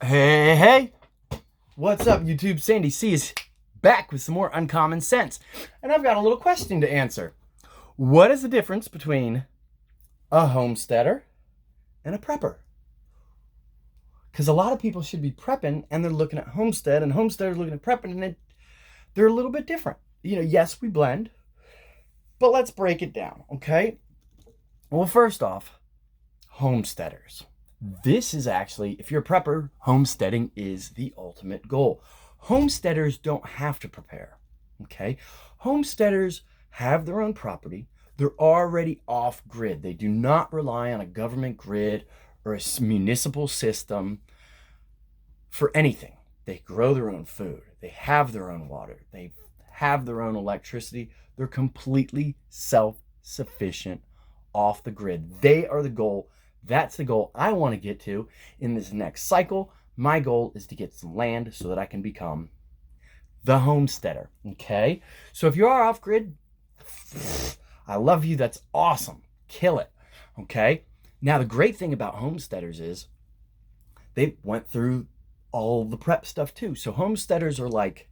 Hey, what's up, YouTube? Sandy C is back with some more uncommon sense. And I've got a little question to answer. What is the difference between a homesteader and a prepper? Because a lot of people should be prepping and they're looking at homestead, and homesteaders looking at prepping, and they're a little bit different. Yes, we blend, but let's break it down, okay? Well, first off, homesteaders. This is actually, if you're a prepper, homesteading is the ultimate goal. Homesteaders don't have to prepare, okay? Homesteaders have their own property. They're already off grid. They do not rely on a government grid or a municipal system for anything. They grow their own food. They have their own water. They have their own electricity. They're completely self-sufficient off the grid. They are the goal. That's the goal I want to get to in this next cycle. My goal is to get some land so that I can become the homesteader, okay? So if you are off grid, I love you. That's awesome. Kill it, okay? Now, the great thing about homesteaders is they went through all the prep stuff too. So homesteaders are like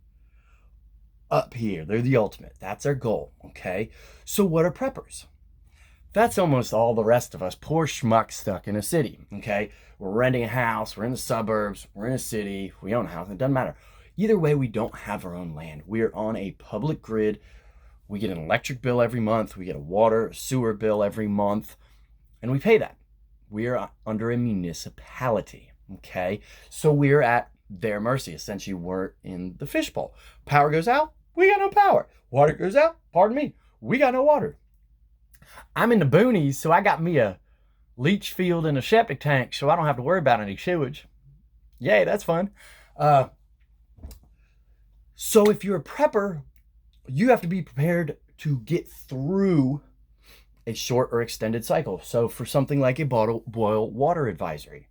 up here. They're the ultimate. That's their goal, okay? So what are preppers? That's almost all the rest of us poor schmucks stuck in a city, okay? We're renting a house, we're in the suburbs, we're in a city, we own a house, it doesn't matter. Either way, we don't have our own land. We are on a public grid. We get an electric bill every month, we get a water, sewer bill every month, and we pay that. We are under a municipality, okay? So we're at their mercy. Essentially, we're in the fishbowl. Power goes out, we got no power. Water goes out, pardon me, we got no water. I'm in the boonies, so I got me a leach field and a septic tank, so I don't have to worry about any sewage. Yay, that's fun. So if you're a prepper, you have to be prepared to get through a short or extended cycle. So for something like a boil water advisory,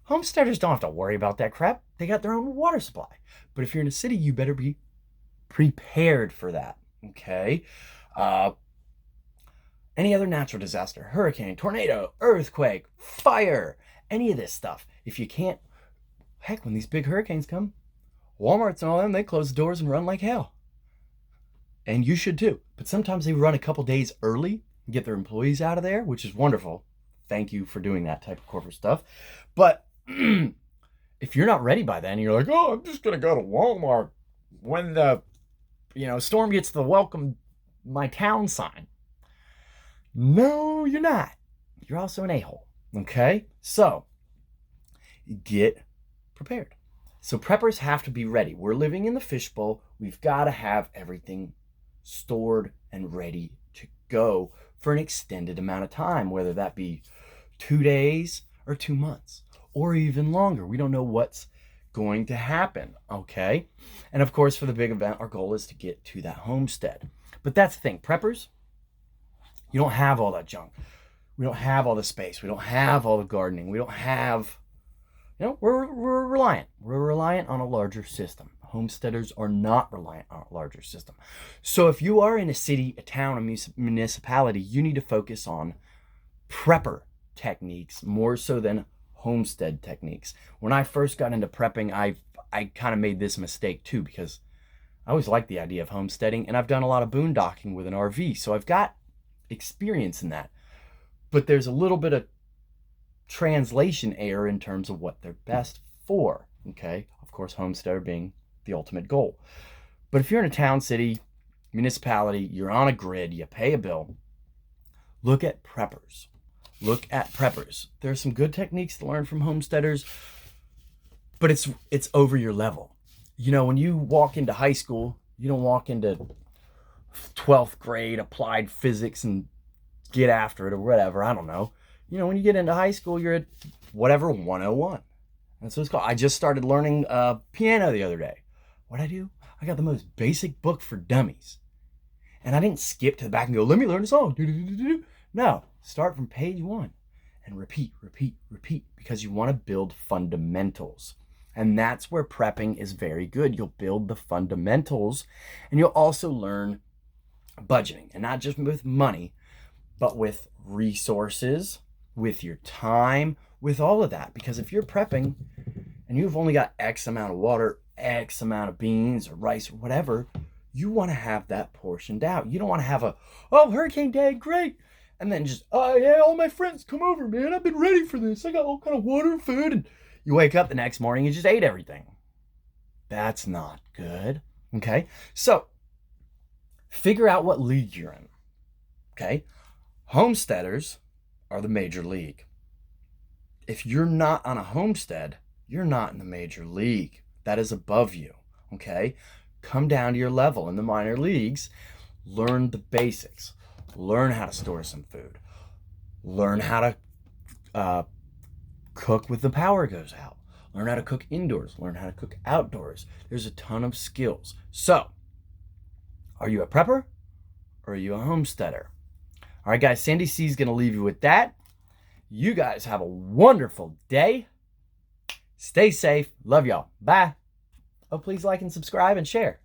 homesteaders don't have to worry about that crap. They got their own water supply. But if you're in a city, you better be prepared for that, okay? Any other natural disaster, hurricane, tornado, earthquake, fire, any of this stuff. If you can't, heck, when these big hurricanes come, Walmarts and all them, they close the doors and run like hell. And you should too. But sometimes they run a couple days early and get their employees out of there, which is wonderful. Thank you for doing that type of corporate stuff. But if you're not ready by then, you're like, oh, I'm just going to go to Walmart when the storm gets the welcome my town sign. No, you're not. You're also an a-hole, okay? So, get prepared. So preppers have to be ready. We're living in the fishbowl. We've got to have everything stored and ready to go for an extended amount of time, whether that be 2 days or 2 months or even longer. We don't know what's going to happen, okay? And of course, for the big event, our goal is to get to that homestead. But that's the thing, preppers, you don't have all that junk. We don't have all the space. We don't have all the gardening. We don't have, we're reliant. We're reliant on a larger system. Homesteaders are not reliant on a larger system. So if you are in a city, a town, a municipality, you need to focus on prepper techniques more so than homestead techniques. When I first got into prepping, I kind of made this mistake too, because I always liked the idea of homesteading, and I've done a lot of boondocking with an RV. So I've got experience in that, but there's a little bit of translation error in terms of what they're best for, okay? Of course, homesteader being the ultimate goal. But if you're in a town, city, municipality, you're on a grid, you pay a bill, look at preppers. Look at preppers. There's some good techniques to learn from homesteaders, but it's over your level. When you walk into high school, you don't walk into 12th grade applied physics and get after it or whatever. I don't know. When you get into high school, you're at whatever 101. That's what it's called. I just started learning piano the other day. What'd I do? I got the most basic book for dummies. And I didn't skip to the back and go, let me learn a song. No, start from page 1 and repeat, because you want to build fundamentals. And that's where prepping is very good. You'll build the fundamentals, and you'll also learn budgeting, and not just with money, but with resources, with your time, with all of that. Because if you're prepping, and you've only got X amount of water, X amount of beans or rice or whatever, you want to have that portioned out. You don't want to have oh, Hurricane Day, great. And then just, oh yeah, all my friends come over, man. I've been ready for this. I got all kind of water and food. And you wake up the next morning and just ate everything. That's not good. Okay. So figure out what league you're in. Okay. Homesteaders are the major league. If you're not on a homestead, you're not in the major league. That is above you. Okay. Come down to your level in the minor leagues. Learn the basics. Learn how to store some food. Learn how to cook with the power goes out. Learn how to cook indoors. Learn how to cook outdoors. There's a ton of skills. So, are you a prepper or are you a homesteader? All right, guys, Sandy C is going to leave you with that. You guys have a wonderful day. Stay safe. Love y'all. Bye. Oh, please like and subscribe and share.